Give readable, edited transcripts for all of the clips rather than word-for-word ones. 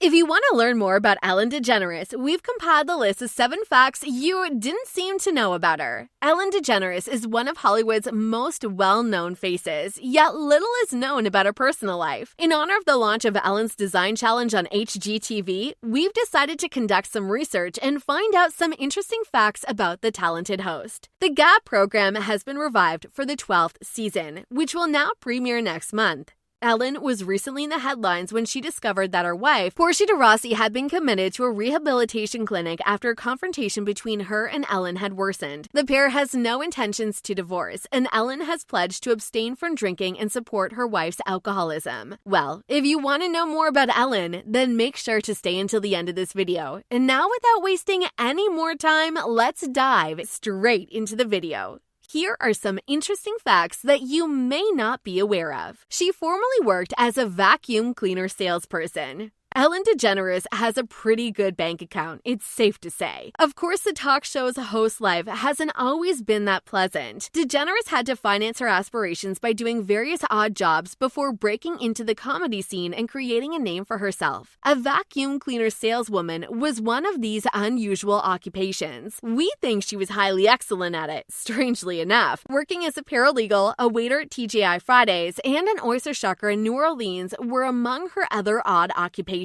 If you want to learn more about Ellen DeGeneres, we've compiled the list of 7 facts you didn't seem to know about her. Ellen DeGeneres is one of Hollywood's most well-known faces, yet little is known about her personal life. In honor of the launch of Ellen's Design Challenge on HGTV, we've decided to conduct some research and find out some interesting facts about the talented host. The Gap program has been revived for the 12th season, which will now premiere next month. Ellen was recently in the headlines when she discovered that her wife, Portia de Rossi, had been committed to a rehabilitation clinic after a confrontation between her and Ellen had worsened. The pair has no intentions to divorce, and Ellen has pledged to abstain from drinking and support her wife's alcoholism. Well, if you want to know more about Ellen, then make sure to stay until the end of this video. And now, without wasting any more time, let's dive straight into the video. Here are some interesting facts that you may not be aware of. She formerly worked as a vacuum cleaner salesperson. Ellen DeGeneres has a pretty good bank account, it's safe to say. Of course, the talk show's host life hasn't always been that pleasant. DeGeneres had to finance her aspirations by doing various odd jobs before breaking into the comedy scene and creating a name for herself. A vacuum cleaner saleswoman was one of these unusual occupations. We think she was highly excellent at it, strangely enough. Working as a paralegal, a waiter at TGI Fridays, and an oyster shucker in New Orleans were among her other odd occupations.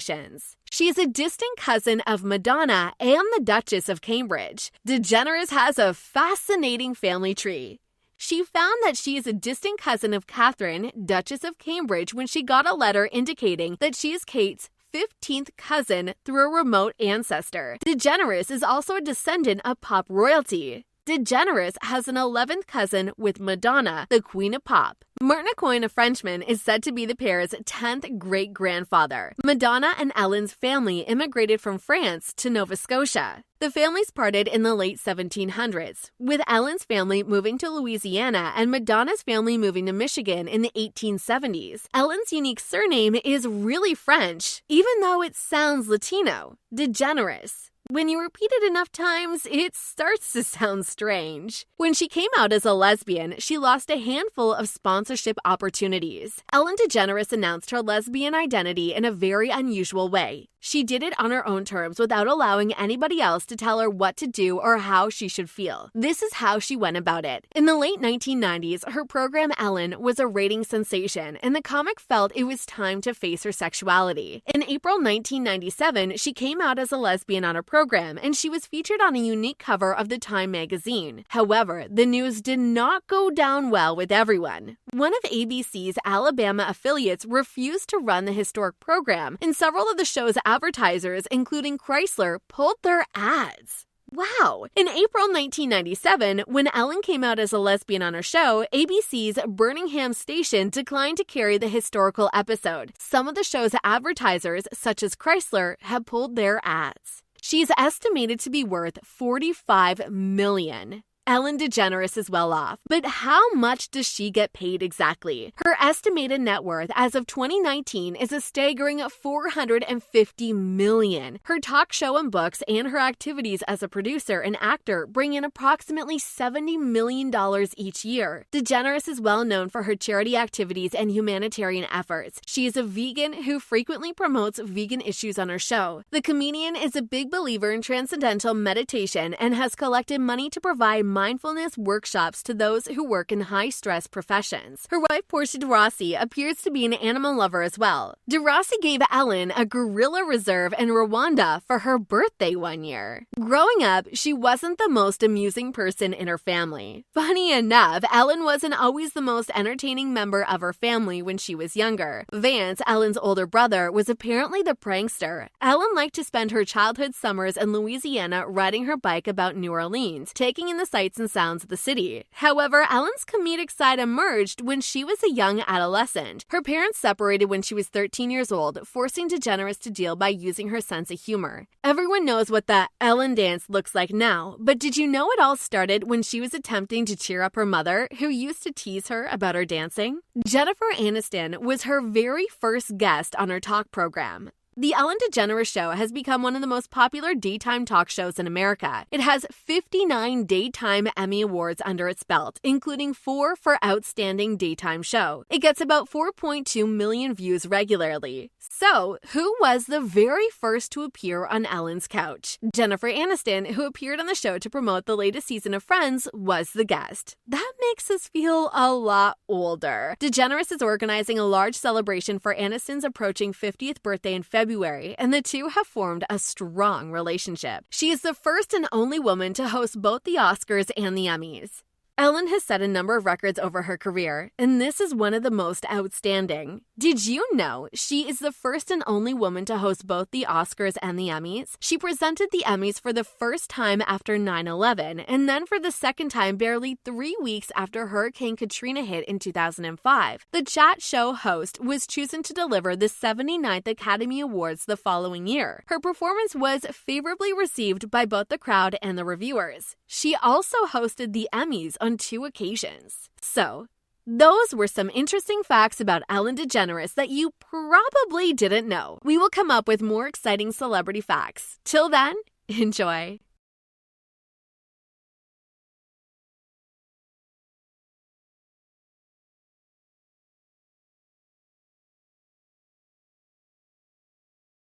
She is a distant cousin of Madonna and the Duchess of Cambridge. DeGeneres has a fascinating family tree. She found that she is a distant cousin of Catherine, Duchess of Cambridge, when she got a letter indicating that she is Kate's 15th cousin through a remote ancestor. DeGeneres is also a descendant of pop royalty. DeGeneres has an 11th cousin with Madonna, the Queen of Pop. Martin Aucoin, a Frenchman, is said to be the pair's 10th great-grandfather. Madonna and Ellen's family immigrated from France to Nova Scotia. The families parted in the late 1700s, with Ellen's family moving to Louisiana and Madonna's family moving to Michigan in the 1870s. Ellen's unique surname is really French, even though it sounds Latino, DeGeneres. When you repeat it enough times, it starts to sound strange. When she came out as a lesbian, she lost a handful of sponsorship opportunities. Ellen DeGeneres announced her lesbian identity in a very unusual way. She did it on her own terms without allowing anybody else to tell her what to do or how she should feel. This is how she went about it. In the late 1990s, her program Ellen was a ratings sensation, and the comic felt it was time to face her sexuality. In April 1997, she came out as a lesbian on her program, and she was featured on a unique cover of the Time magazine. However, the news did not go down well with everyone. One of ABC's Alabama affiliates refused to run the historic program, and several of the show's advertisers, including Chrysler, pulled their ads. Wow! In April 1997, when Ellen came out as a lesbian on her show, ABC's Birmingham station declined to carry the historical episode. Some of the show's advertisers, such as Chrysler, have pulled their ads. She is estimated to be worth $45 million. Ellen DeGeneres is well off, but how much does she get paid exactly? Her estimated net worth as of 2019 is a staggering $450 million. Her talk show and books and her activities as a producer and actor bring in approximately $70 million each year. DeGeneres is well known for her charity activities and humanitarian efforts. She is a vegan who frequently promotes vegan issues on her show. The comedian is a big believer in transcendental meditation and has collected money to provide mindfulness workshops to those who work in high-stress professions. Her wife, Portia de Rossi, appears to be an animal lover as well. De Rossi gave Ellen a gorilla reserve in Rwanda for her birthday one year. Growing up, she wasn't the most amusing person in her family. Funny enough, Ellen wasn't always the most entertaining member of her family when she was younger. Vance, Ellen's older brother, was apparently the prankster. Ellen liked to spend her childhood summers in Louisiana riding her bike about New Orleans, taking in the sights and sounds of the city. However, Ellen's comedic side emerged when she was a young adolescent. Her parents separated when she was 13 years old, forcing DeGeneres to deal by using her sense of humor. Everyone knows what the Ellen dance looks like now, but did you know it all started when she was attempting to cheer up her mother, who used to tease her about her dancing? Jennifer Aniston was her very first guest on her talk program. The Ellen DeGeneres Show has become one of the most popular daytime talk shows in America. It has 59 daytime Emmy Awards under its belt, including 4 for Outstanding Daytime Show. It gets about 4.2 million views regularly. So, who was the very first to appear on Ellen's couch? Jennifer Aniston, who appeared on the show to promote the latest season of Friends, was the guest. That makes us feel a lot older. DeGeneres is organizing a large celebration for Aniston's approaching 50th birthday in February, and the two have formed a strong relationship. She is the first and only woman to host both the Oscars and the Emmys. Ellen has set a number of records over her career, and this is one of the most outstanding. Did you know she is the first and only woman to host both the Oscars and the Emmys? She presented the Emmys for the first time after 9/11, and then for the second time barely 3 weeks after Hurricane Katrina hit in 2005. The chat show host was chosen to deliver the 79th Academy Awards the following year. Her performance was favorably received by both the crowd and the reviewers. She also hosted the Emmys on 2 occasions. So, those were some interesting facts about Ellen DeGeneres that you probably didn't know. We will come up with more exciting celebrity facts. Till then, enjoy.